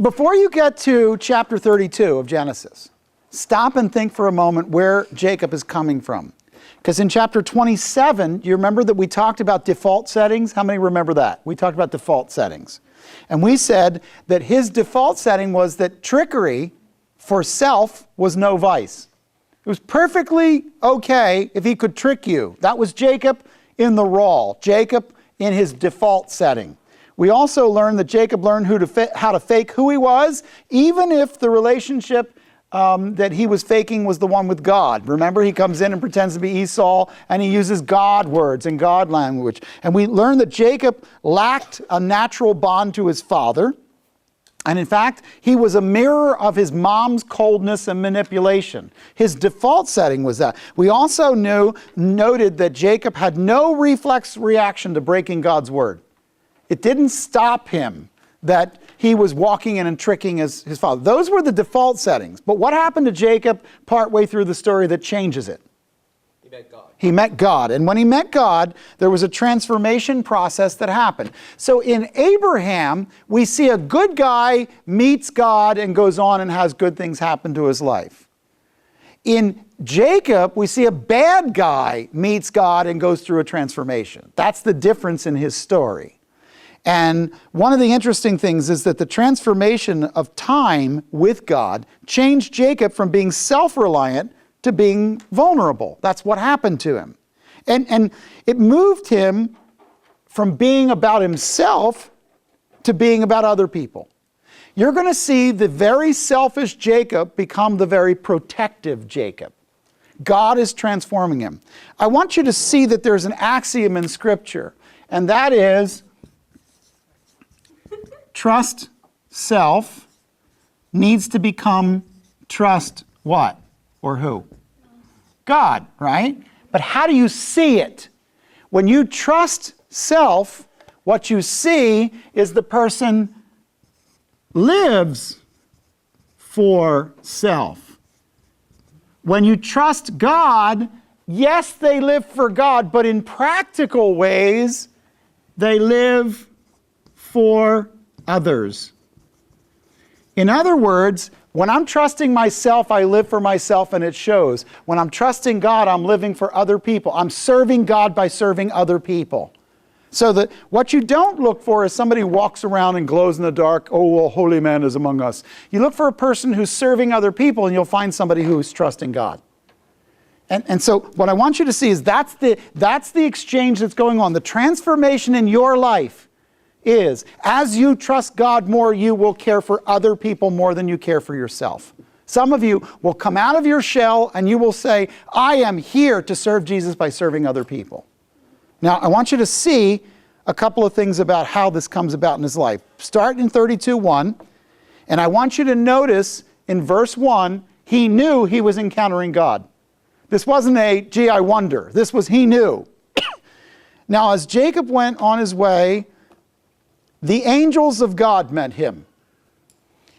Before you get to chapter 32 of Genesis, stop and think for a moment where Jacob is coming from. Because in chapter 27, you remember that we talked about default settings? How many remember that? We talked about default settings. And we said that his default setting was that trickery for self was no vice. It was perfectly okay if he could trick you. That was Jacob in the raw, Jacob in his default setting. We also learned that Jacob learned how to fake who he was, even if the relationship that he was faking was the one with God. Remember, he comes in and pretends to be Esau, and he uses God words and God language. And we learned that Jacob lacked a natural bond to his father. And in fact, he was a mirror of his mom's coldness and manipulation. His default setting was that. We also noted that Jacob had no reflex reaction to breaking God's word. It didn't stop him that he was walking in and tricking his father. Those were the default settings. But what happened to Jacob partway through the story that changes it? He met God. He met God. And when he met God, there was a transformation process that happened. So in Abraham, we see a good guy meets God and goes on and has good things happen to his life. In Jacob, we see a bad guy meets God and goes through a transformation. That's the difference in his story. And one of the interesting things is that the transformation of time with God changed Jacob from being self-reliant to being vulnerable. That's what happened to him. And it moved him from being about himself to being about other people. You're going to see the very selfish Jacob become the very protective Jacob. God is transforming him. I want you to see that there's an axiom in Scripture, and that is, trust self needs to become trust what? Or who? God, right? But how do you see it? When you trust self, what you see is the person lives for self. When you trust God, yes, they live for God, but in practical ways, they live for others. In other words, when I'm trusting myself, I live for myself, and it shows. When I'm trusting God, I'm living for other people. I'm serving God by serving other people. So that what you don't look for is somebody who walks around and glows in the dark, oh, a holy man is among us. You look for a person who's serving other people, and you'll find somebody who's trusting God. And so what I want you to see is that's the exchange that's going on. The transformation in your life is, as you trust God more, you will care for other people more than you care for yourself. Some of you will come out of your shell and you will say, I am here to serve Jesus by serving other people. Now, I want you to see a couple of things about how this comes about in his life. Start in 32:1, and I want you to notice in verse 1, he knew he was encountering God. This wasn't a, gee, I wonder. This was, he knew. Now, as Jacob went on his way, the angels of God met him.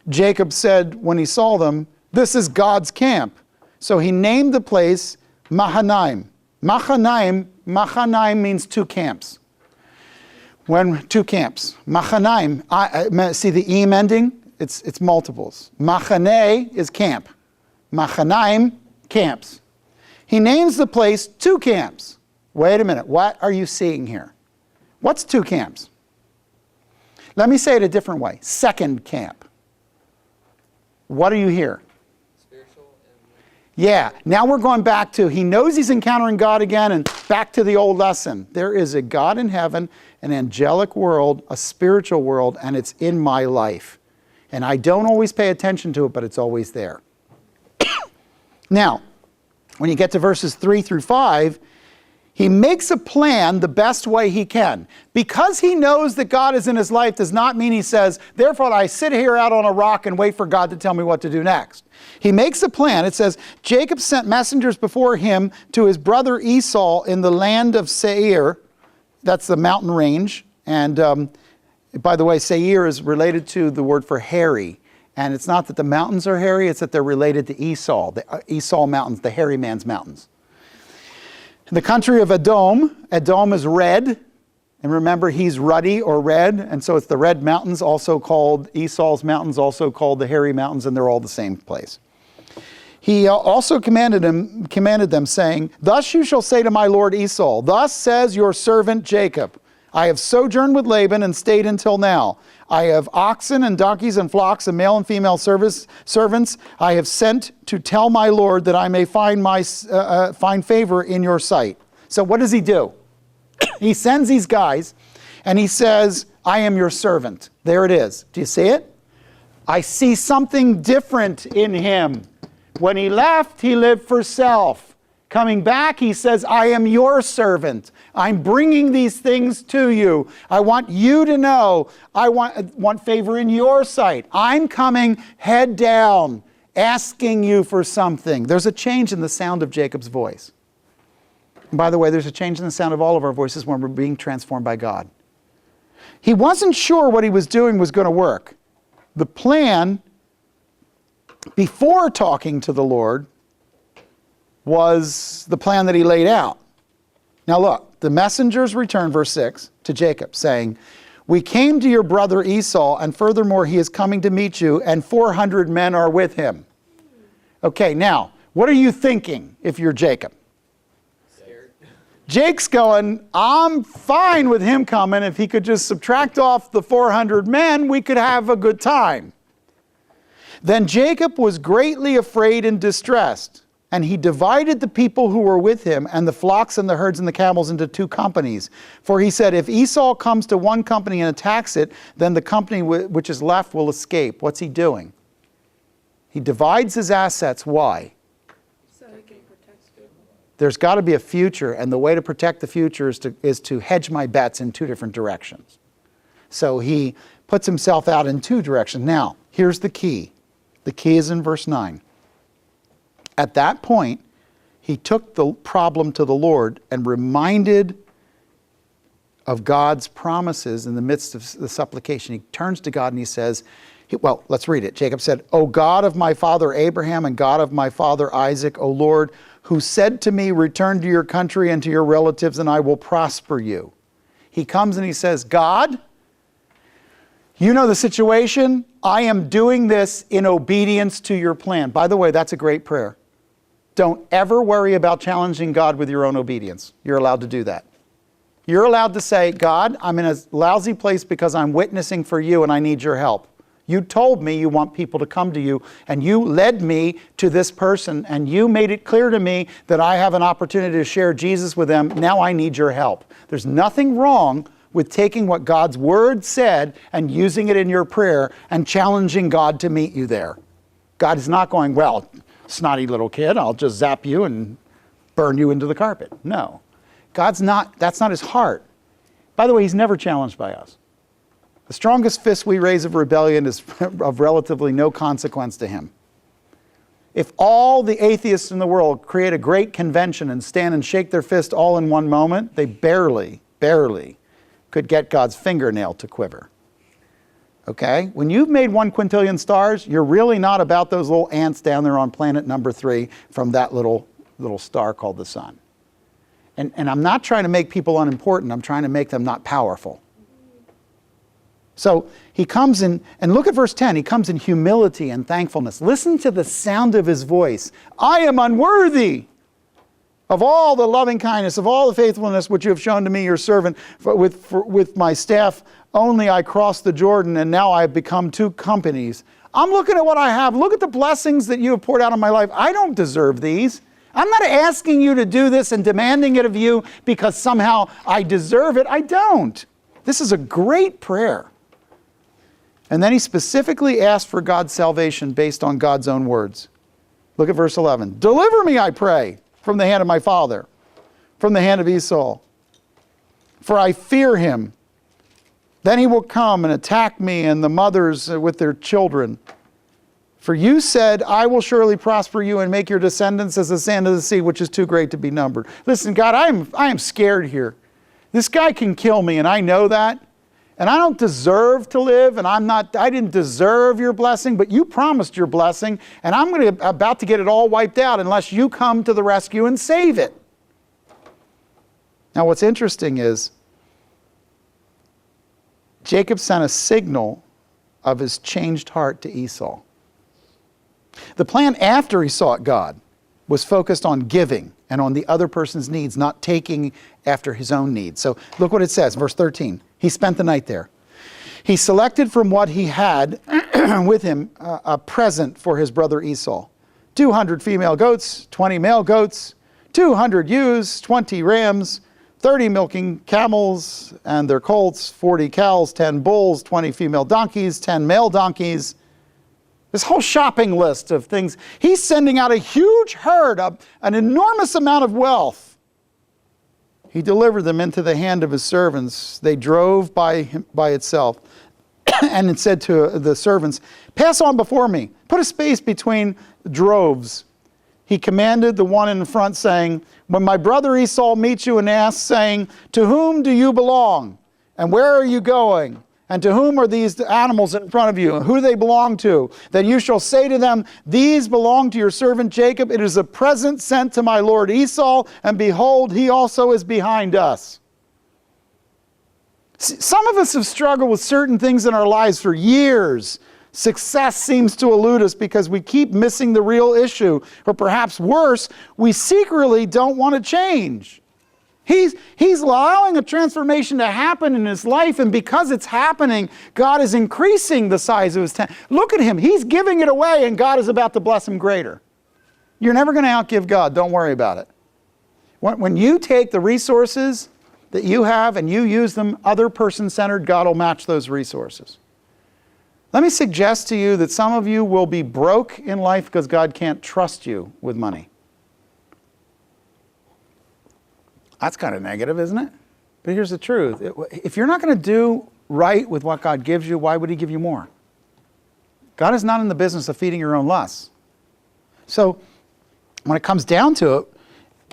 Jacob said when he saw them, this is God's camp. So he named the place Mahanaim. Mahanaim means two camps. Two camps. Mahanaim, see the eem ending? It's multiples. Machane is camp. Mahanaim, camps. He names the place two camps. Wait a minute, what are you seeing here? What's two camps? Let me say it a different way. Second camp. What do you hear? Spiritual and... Yeah, now we're going back to, he knows he's encountering God again, and back to the old lesson. There is a God in heaven, an angelic world, a spiritual world, and it's in my life. And I don't always pay attention to it, but it's always there. Now, when you get to verses 3 through 5, he makes a plan the best way he can. Because he knows that God is in his life does not mean he says, therefore I sit here out on a rock and wait for God to tell me what to do next. He makes a plan. It says, Jacob sent messengers before him to his brother Esau in the land of Seir. That's the mountain range. And by the way, Seir is related to the word for hairy. And it's not that the mountains are hairy, it's that they're related to Esau, the Esau mountains, the hairy man's mountains. In the country of Edom, Edom is red, And remember, he's ruddy or red, and so it's the red mountains, also called Esau's mountains, also called the hairy mountains, and they're all the same place. He also commanded them, saying, "Thus you shall say to my lord Esau, thus says your servant Jacob, I have sojourned with Laban and stayed until now. I have oxen and donkeys and flocks and male and female servants. I have sent to tell my lord that I may find favor in your sight." So what does he do? He sends these guys and he says, "I am your servant." There it is. Do you see it? I see something different in him. When he left, he lived for self. Coming back, he says, "I am your servant. I'm bringing these things to you. I want you to know I want favor in your sight. I'm coming head down, asking you for something." There's a change in the sound of Jacob's voice. And by the way, there's a change in the sound of all of our voices when we're being transformed by God. He wasn't sure what he was doing was going to work. The plan before talking to the Lord was the plan that he laid out. Now look, the messengers returned, verse 6, to Jacob, saying, "We came to your brother Esau, and furthermore he is coming to meet you, and 400 men are with him." Okay, now, what are you thinking if you're Jacob? Scared. Jake's going, "I'm fine with him coming. If he could just subtract off the 400 men, we could have a good time." Then Jacob was greatly afraid and distressed, and he divided the people who were with him and the flocks and the herds and the camels into 2 companies. For he said, "If Esau comes to one company and attacks it, then the company which is left will escape." What's he doing? He divides his assets. Why? So he can protect people. There's got to be a future, and the way to protect the future is to hedge my bets in 2 different directions. So he puts himself out in 2 directions. Now, here's the key. The key is in verse 9. At that point, he took the problem to the Lord and reminded of God's promises in the midst of the supplication. He turns to God and he says, well, let's read it. Jacob said, "O God of my father Abraham and God of my father Isaac, O Lord, who said to me, 'Return to your country and to your relatives, and I will prosper you.'" He comes and he says, "God, you know the situation. I am doing this in obedience to your plan." By the way, that's a great prayer. Don't ever worry about challenging God with your own obedience. You're allowed to do that. You're allowed to say, "God, I'm in a lousy place because I'm witnessing for you and I need your help. You told me you want people to come to you, and you led me to this person, and you made it clear to me that I have an opportunity to share Jesus with them. Now I need your help." There's nothing wrong with taking what God's word said and using it in your prayer and challenging God to meet you there. God is not going, "Well, snotty little kid, I'll just zap you and burn you into the carpet." No. That's not his heart. By the way, he's never challenged by us. The strongest fist we raise of rebellion is of relatively no consequence to him. If all the atheists in the world create a great convention and stand and shake their fist all in one moment, they barely could get God's fingernail to quiver. Okay? When you've made 1 quintillion stars, you're really not about those little ants down there on planet number 3 from that little star called the sun. And I'm not trying to make people unimportant. I'm trying to make them not powerful. So he comes in, and look at verse 10. He comes in humility and thankfulness. Listen to the sound of his voice. "I am unworthy of all the loving kindness, of all the faithfulness which you have shown to me, your servant. With my staff only I crossed the Jordan, and now I have become 2 companies. I'm looking at what I have. Look at the blessings that you have poured out on my life. I don't deserve these. I'm not asking you to do this and demanding it of you because somehow I deserve it. I don't." This is a great prayer. And then he specifically asked for God's salvation based on God's own words. Look at verse 11. "Deliver me, I pray, from the hand of my father, from the hand of Esau. For I fear him. Then he will come and attack me and the mothers with their children. For you said, I will surely prosper you and make your descendants as the sand of the sea, which is too great to be numbered." Listen, God, I am scared here. This guy can kill me, and I know that. And I don't deserve to live, and I didn't deserve your blessing, but you promised your blessing, and I'm about to get it all wiped out unless you come to the rescue and save it. Now what's interesting is, Jacob sent a signal of his changed heart to Esau. The plan after he sought God was focused on giving and on the other person's needs, not taking after his own needs. So look what it says, verse 13. He spent the night there. He selected from what he had with him a present for his brother Esau. 200 female goats, 20 male goats, 200 ewes, 20 rams, 30 milking camels and their colts, 40 cows, 10 bulls, 20 female donkeys, 10 male donkeys. This whole shopping list of things. He's sending out a huge herd, an enormous amount of wealth. He delivered them into the hand of his servants. They drove by itself. And it said to the servants, pass on before me. Put a space between droves. He commanded the one in front, saying, when my brother Esau meets you and asks, saying, to whom do you belong? And where are you going? And to whom are these animals in front of you? And who do they belong to? Then you shall say to them, these belong to your servant Jacob. It is a present sent to my lord Esau, and behold, he also is behind us. Some of us have struggled with certain things in our lives for years. Success seems to elude us because we keep missing the real issue. Or perhaps worse, we secretly don't want to change. He's allowing a transformation to happen in his life, and because it's happening, God is increasing the size of his tent. Look at him. He's giving it away, and God is about to bless him greater. You're never going to outgive God. Don't worry about it. When you take the resources that you have and you use them other person-centered, God will match those resources. Let me suggest to you that some of you will be broke in life because God can't trust you with money. That's kind of negative, isn't it? But here's the truth. If you're not going to do right with what God gives you, why would he give you more? God is not in the business of feeding your own lusts. So when it comes down to it,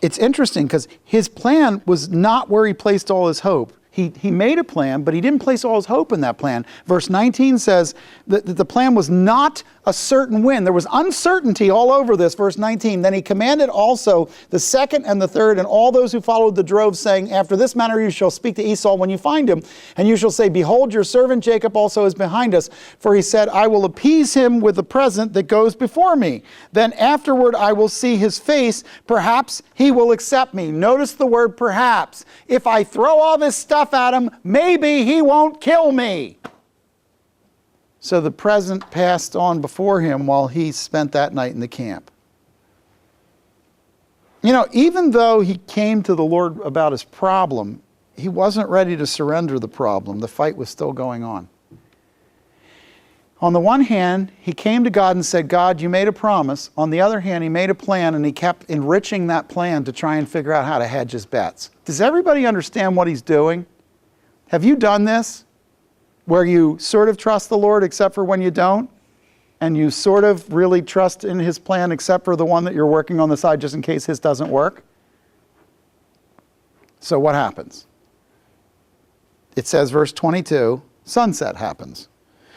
it's interesting because his plan was not where he placed all his hope. He made a plan, but he didn't place all his hope in that plan. Verse 19 says that the plan was not a certain win. There was uncertainty all over this, verse 19. Then he commanded also the second and the third and all those who followed the drove, saying, after this manner you shall speak to Esau when you find him, and you shall say, behold, your servant Jacob also is behind us. For he said, I will appease him with the present that goes before me. Then afterward I will see his face. Perhaps he will accept me. Notice the word perhaps. If I throw all this stuff at him, maybe he won't kill me. So the present passed on before him while he spent that night in the camp. You know, even though he came to the Lord about his problem, he wasn't ready to surrender the problem. The fight was still going on. On the one hand, he came to God and said, God, you made a promise. On the other hand, he made a plan, and he kept enriching that plan to try and figure out how to hedge his bets. Does everybody understand what he's doing? Have you done this? Where you sort of trust the Lord except for when you don't? And you sort of really trust in his plan except for the one that you're working on the side just in case his doesn't work? So what happens? It says, verse 22, sunset happens.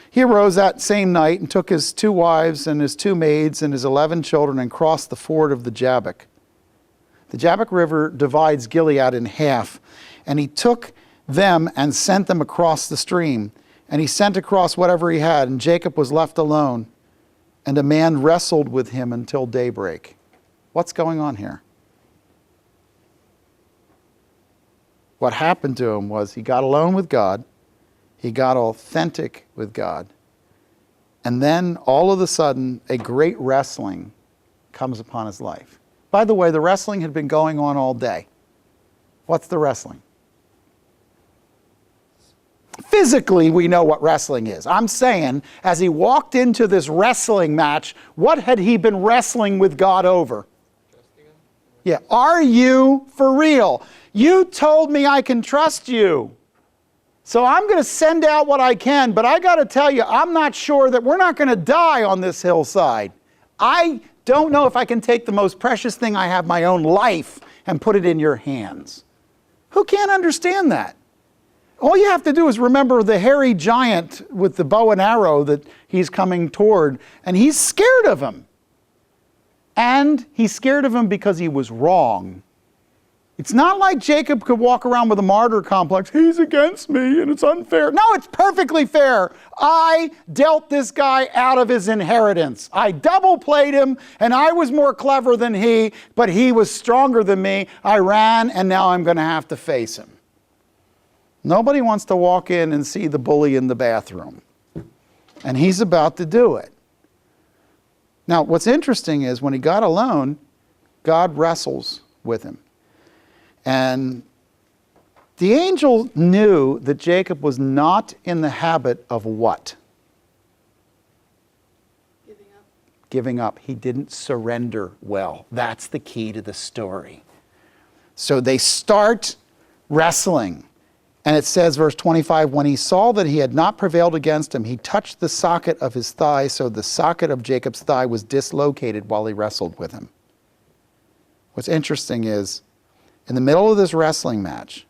He arose that same night and took his 2 wives and his 2 maids and his 11 children and crossed the ford of the Jabbok. The Jabbok River divides Gilead in half, and he took them and sent them across the stream. And he sent across whatever he had, and Jacob was left alone, and a man wrestled with him until daybreak. What's going on here? What happened to him was he got alone with God, he got authentic with God, and then all of a sudden a great wrestling comes upon his life. By the way, the wrestling had been going on all day. What's the wrestling? Physically, we know what wrestling is. I'm saying, as he walked into this wrestling match, what had he been wrestling with God over? Trusting him? Yeah, are you for real? You told me I can trust you. So I'm going to send out what I can, but I got to tell you, I'm not sure that we're not going to die on this hillside. I don't know if I can take the most precious thing I have, my own life, and put it in your hands. Who can't understand that? All you have to do is remember the hairy giant with the bow and arrow that he's coming toward, and he's scared of him. And he's scared of him because he was wrong. It's not like Jacob could walk around with a martyr complex. He's against me and it's unfair. No, it's perfectly fair. I dealt this guy out of his inheritance. I double played him and I was more clever than he, but he was stronger than me. I ran and now I'm going to have to face him. Nobody wants to walk in and see the bully in the bathroom. And he's about to do it. Now, what's interesting is when he got alone, God wrestles with him. And the angel knew that Jacob was not in the habit of what? Giving up. Giving up. He didn't surrender well. That's the key to the story. So they start wrestling. And it says, verse 25, when he saw that he had not prevailed against him, he touched the socket of his thigh, so the socket of Jacob's thigh was dislocated while he wrestled with him. What's interesting is, in the middle of this wrestling match,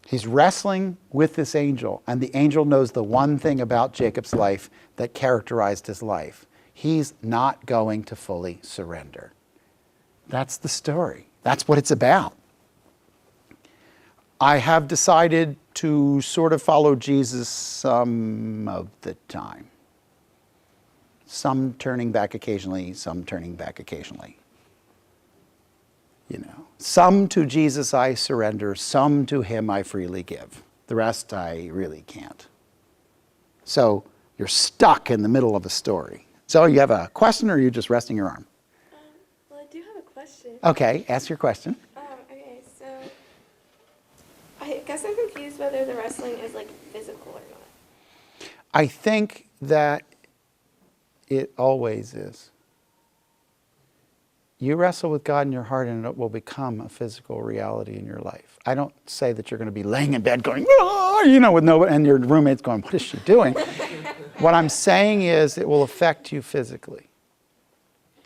he's wrestling with this angel, and the angel knows the one thing about Jacob's life that characterized his life. He's not going to fully surrender. That's the story. That's what it's about. I have decided to sort of follow Jesus some of the time. Some turning back occasionally, some turning back occasionally. You know, some to Jesus I surrender, some to him I freely give. The rest I really can't. So you're stuck in the middle of a story. So you have a question or are you just resting your arm? Well, I do have a question. Okay, ask your question. Okay, so I guess I'm confused whether the wrestling is like physical or not. I think that it always is. You wrestle with God in your heart and it will become a physical reality in your life. I don't say that you're going to be laying in bed going, "Ah," you know, with nobody, and your roommate's going, what is she doing? What I'm saying is it will affect you physically.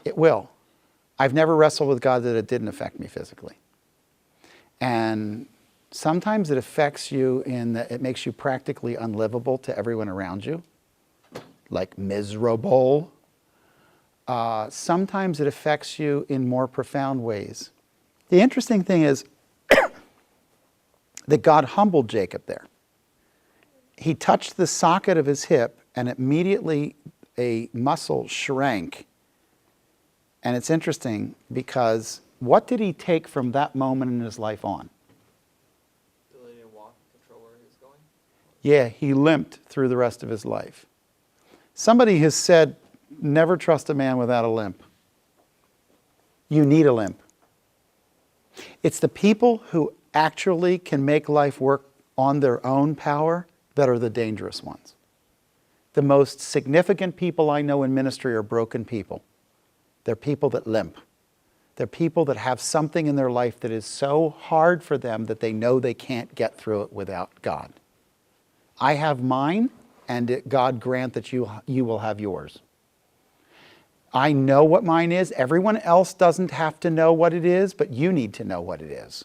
It will. I've never wrestled with God that it didn't affect me physically. And sometimes it affects you in that it makes you practically unlivable to everyone around you, like miserable. Sometimes it affects you in more profound ways. The interesting thing is that God humbled Jacob there. He touched the socket of his hip and immediately a muscle shrank. And it's interesting because what did he take from that moment in his life on? Ability to walk, control where he was going. Yeah, he limped through the rest of his life. Somebody has said, never trust a man without a limp. You need a limp. It's the people who actually can make life work on their own power that are the dangerous ones. The most significant people I know in ministry are broken people. They're people that limp. They're people that have something in their life that is so hard for them that they know they can't get through it without God. I have mine, and God grant that you will have yours. I know what mine is. Everyone else doesn't have to know what it is, but you need to know what it is.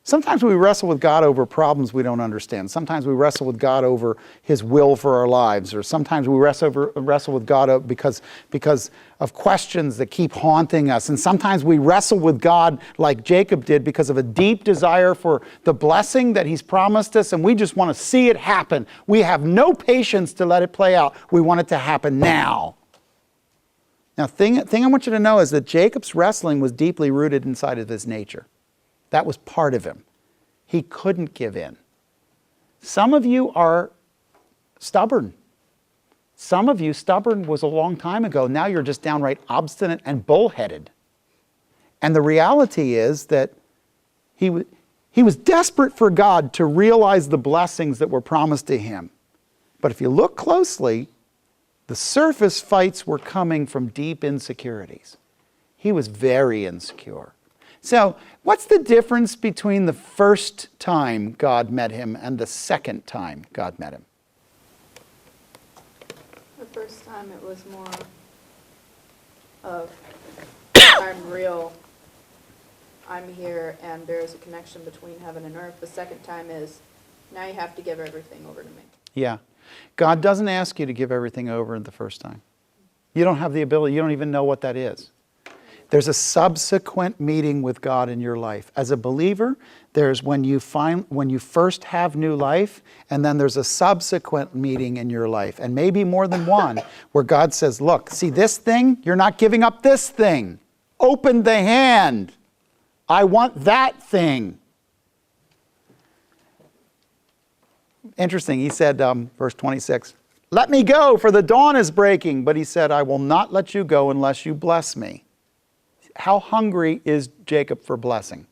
Sometimes we wrestle with God over problems we don't understand. Sometimes we wrestle with God over his will for our lives, or sometimes we wrestle with God because of questions that keep haunting us. And sometimes we wrestle with God like Jacob did because of a deep desire for the blessing that he's promised us, and we just want to see it happen. We have no patience to let it play out. We want it to happen now. Now, thing I want you to know is that Jacob's wrestling was deeply rooted inside of his nature. That was part of him. He couldn't give in. Some of you are stubborn. Some of you, stubborn was a long time ago. Now you're just downright obstinate and bullheaded. And the reality is that he was desperate for God to realize the blessings that were promised to him. But if you look closely, the surface fights were coming from deep insecurities. He was very insecure. So, what's the difference between the first time God met him and the second time God met him? The first time it was more of, I'm real, I'm here, and there is a connection between heaven and earth. The second time is, now you have to give everything over to me. Yeah. God doesn't ask you to give everything over the first time. You don't have the ability. You don't even know what that is. There's a subsequent meeting with God in your life. As a believer, there's when you first have new life, and then there's a subsequent meeting in your life, and maybe more than one, where God says, look, see this thing? You're not giving up this thing. Open the hand. I want that thing. Interesting, he said, verse 26, let me go, for the dawn is breaking. But he said, I will not let you go unless you bless me. How hungry is Jacob for blessing?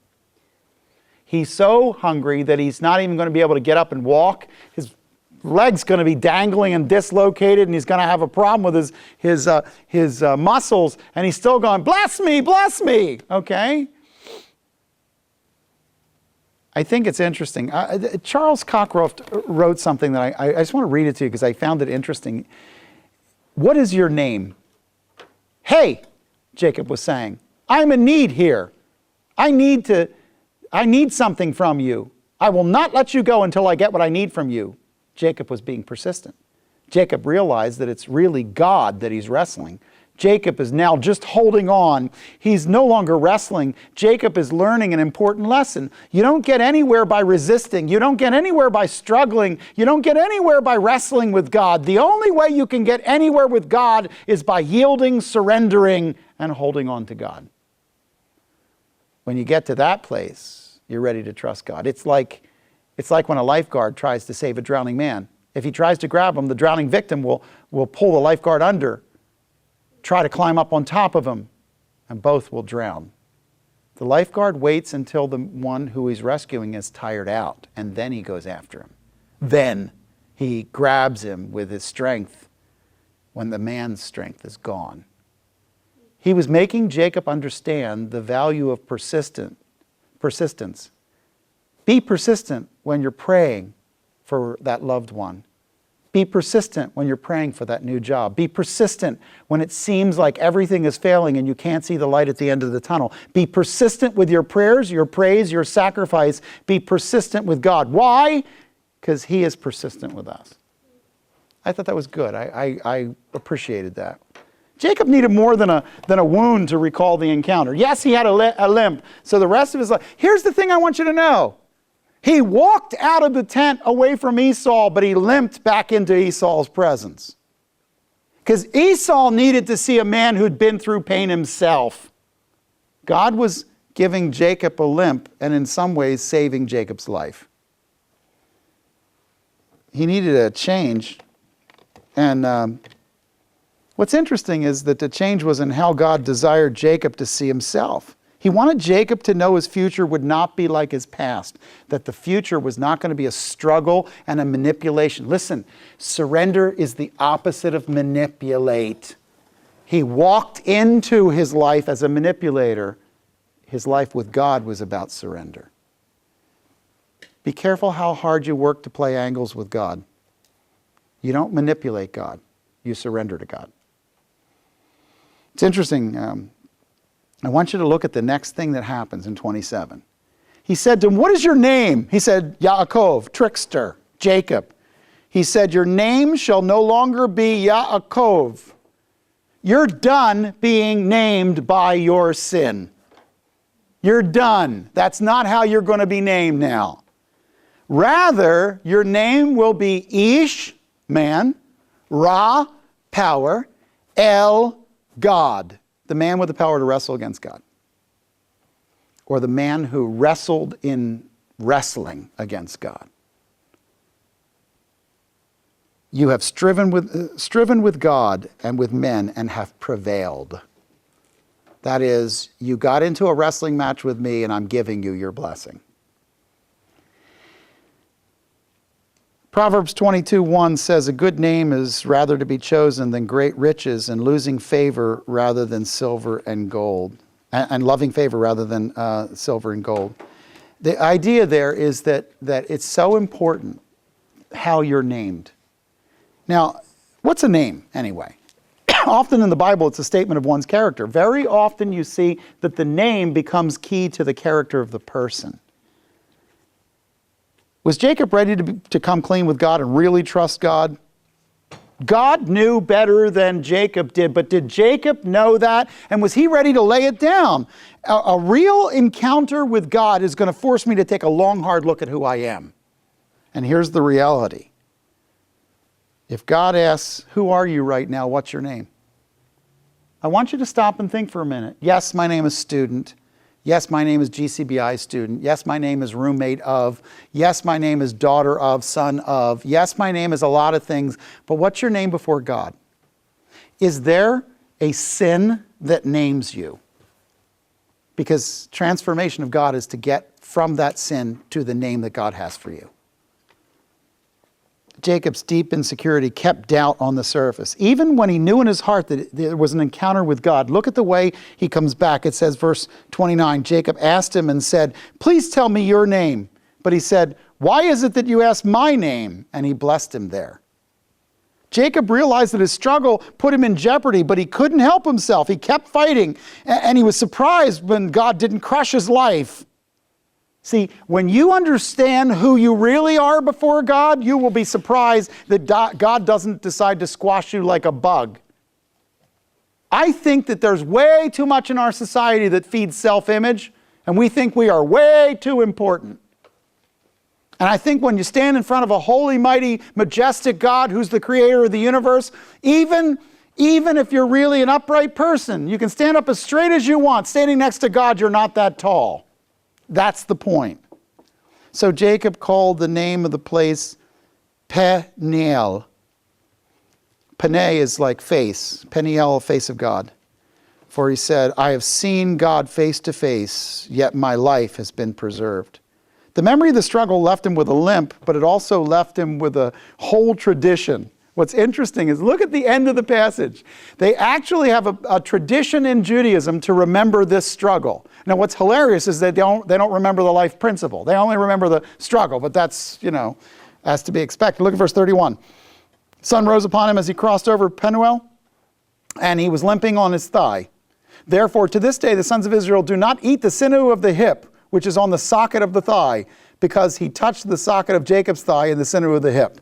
He's so hungry that he's not even going to be able to get up and walk. His leg's going to be dangling and dislocated, and he's going to have a problem with his muscles. And he's still going, bless me, bless me. Okay? I think it's interesting. Charles Cockcroft wrote something that I just want to read it to you because I found it interesting. What is your name? Hey, Jacob was saying, I'm in need here. I need something from you. I will not let you go until I get what I need from you. Jacob was being persistent. Jacob realized that it's really God that he's wrestling. Jacob is now just holding on. He's no longer wrestling. Jacob is learning an important lesson. You don't get anywhere by resisting. You don't get anywhere by struggling. You don't get anywhere by wrestling with God. The only way you can get anywhere with God is by yielding, surrendering, and holding on to God. When you get to that place, you're ready to trust God. It's like when a lifeguard tries to save a drowning man. If he tries to grab him, the drowning victim will pull the lifeguard under, try to climb up on top of him, and both will drown. The lifeguard waits until the one who he's rescuing is tired out, and then he goes after him. Then he grabs him with his strength when the man's strength is gone. He was making Jacob understand the value of persistence. Be persistent when you're praying for that loved one. Be persistent when you're praying for that new job. Be persistent when it seems like everything is failing and you can't see the light at the end of the tunnel. Be persistent with your prayers, your praise, your sacrifice. Be persistent with God. Why? Because He is persistent with us. I thought that was good. I appreciated that. Jacob needed more than a wound to recall the encounter. Yes, he had a limp. So the rest of his life. Here's the thing I want you to know. He walked out of the tent away from Esau, but he limped back into Esau's presence. Because Esau needed to see a man who'd been through pain himself. God was giving Jacob a limp and in some ways saving Jacob's life. He needed a change. And what's interesting is that the change was in how God desired Jacob to see himself. He wanted Jacob to know his future would not be like his past, that the future was not going to be a struggle and a manipulation. Listen, surrender is the opposite of manipulate. He walked into his life as a manipulator. His life with God was about surrender. Be careful how hard you work to play angles with God. You don't manipulate God. You surrender to God. It's interesting. I want you to look at the next thing that happens in 27. He said to him, what is your name? He said, Yaakov, trickster, Jacob. He said, your name shall no longer be Yaakov. You're done being named by your sin. You're done. That's not how you're going to be named now. Rather, your name will be Ish, man, Ra, power, El, God. The man with the power to wrestle against God. Or the man who wrestled in wrestling against God. You have striven with God and with men and have prevailed. That is, you got into a wrestling match with me and I'm giving you your blessing. Proverbs 22:1 says, a good name is rather to be chosen than great riches, and losing favor rather than silver and gold, and loving favor rather than silver and gold. The idea there is that it's so important how you're named. Now, what's a name anyway? Often in the Bible, it's a statement of one's character. Very often you see that the name becomes key to the character of the person. Was Jacob ready to come clean with God and really trust God? God knew better than Jacob did, but did Jacob know that? And was he ready to lay it down? A real encounter with God is going to force me to take a long, hard look at who I am. And here's the reality. If God asks, who are you right now? What's your name? I want you to stop and think for a minute. Yes, my name is student. Yes, my name is GCBI student. Yes, my name is roommate of. Yes, my name is daughter of, son of. Yes, my name is a lot of things. But what's your name before God? Is there a sin that names you? Because transformation of God is to get from that sin to the name that God has for you. Jacob's deep insecurity kept doubt on the surface. Even when he knew in his heart that there was an encounter with God, look at the way he comes back. It says, verse 29, Jacob asked him and said, please tell me your name. But he said, why is it that you ask my name? And he blessed him there. Jacob realized that his struggle put him in jeopardy, but he couldn't help himself. He kept fighting, and he was surprised when God didn't crush his life. See, when you understand who you really are before God, you will be surprised that God doesn't decide to squash you like a bug. I think that there's way too much in our society that feeds self-image, and we think we are way too important. And I think when you stand in front of a holy, mighty, majestic God who's the creator of the universe, even if you're really an upright person, you can stand up as straight as you want. Standing next to God, you're not that tall. That's the point. So Jacob called the name of the place Peniel. Pene is like face. Peniel, face of God. For he said, I have seen God face to face, yet my life has been preserved. The memory of the struggle left him with a limp, but it also left him with a whole tradition. What's interesting is look at the end of the passage. They actually have a tradition in Judaism to remember this struggle. Now what's hilarious is they don't remember the life principle. They only remember the struggle, but that's, as to be expected. Look at verse 31. Sun rose upon him as he crossed over Penuel, and he was limping on his thigh. Therefore to this day the sons of Israel do not eat the sinew of the hip, which is on the socket of the thigh, because he touched the socket of Jacob's thigh and the sinew of the hip.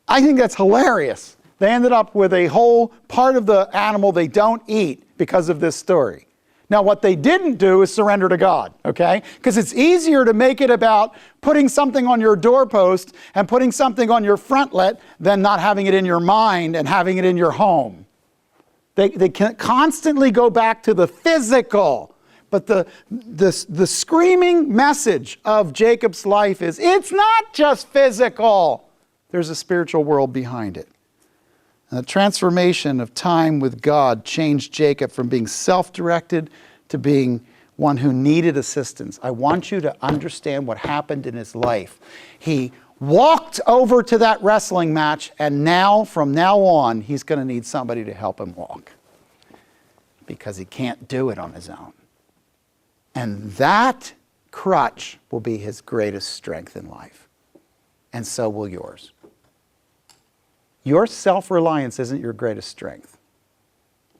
I think that's hilarious. They ended up with a whole part of the animal they don't eat because of this story. Now, what they didn't do is surrender to God, okay? Because it's easier to make it about putting something on your doorpost and putting something on your frontlet than not having it in your mind and having it in your home. They can constantly go back to the physical. But the screaming message of Jacob's life is, it's not just physical. There's a spiritual world behind it. And the transformation of time with God changed Jacob from being self-directed to being one who needed assistance. I want you to understand what happened in his life. He walked over to that wrestling match, and now, from now on, he's going to need somebody to help him walk. Because he can't do it on his own. And that crutch will be his greatest strength in life. And so will yours. Your self-reliance isn't your greatest strength.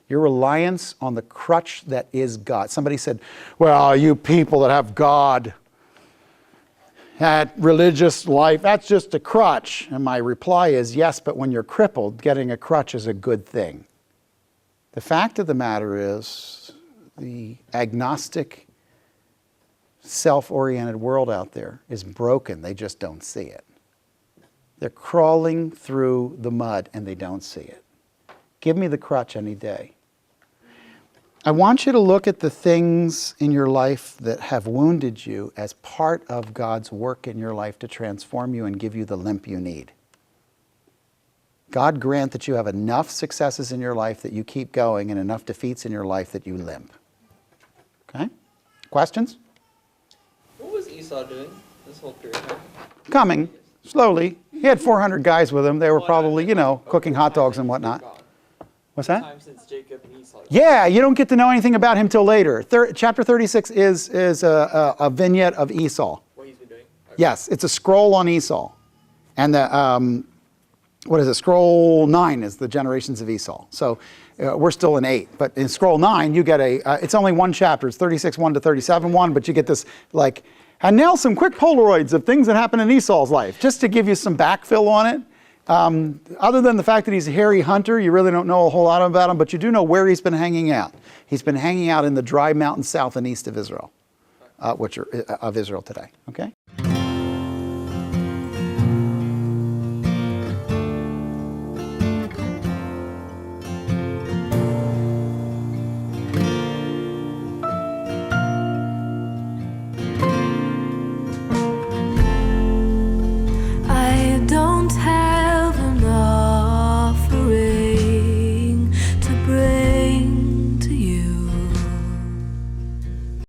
Your reliance on the crutch that is God. Somebody said, well, you people that have God, that religious life, that's just a crutch. And my reply is, yes, but when you're crippled, getting a crutch is a good thing. The fact of the matter is, the agnostic, self-oriented world out there is broken. They just don't see it. They're crawling through the mud and they don't see it. Give me the crutch any day. I want you to look at the things in your life that have wounded you as part of God's work in your life to transform you and give you the limp you need. God grant that you have enough successes in your life that you keep going and enough defeats in your life that you limp. Okay? Questions? What was Esau doing this whole period of time? Coming, slowly. He had 400 guys with him. They were probably, cooking hot dogs and whatnot. What's that? Time since Jacob and Esau. Yeah, you don't get to know anything about him till later. Chapter 36 is a vignette of Esau. What he's been doing? Okay. Yes, it's a scroll on Esau. And scroll 9 is the generations of Esau. So we're still in 8. But in scroll 9, you get it's only one chapter. It's 36:1 to 37:1, but you get this and now some quick Polaroids of things that happened in Esau's life, just to give you some backfill on it. Other than the fact that he's a hairy hunter, you really don't know a whole lot about him, but you do know where he's been hanging out. He's been hanging out in the dry mountains south and east of Israel, which are of Israel today. Okay.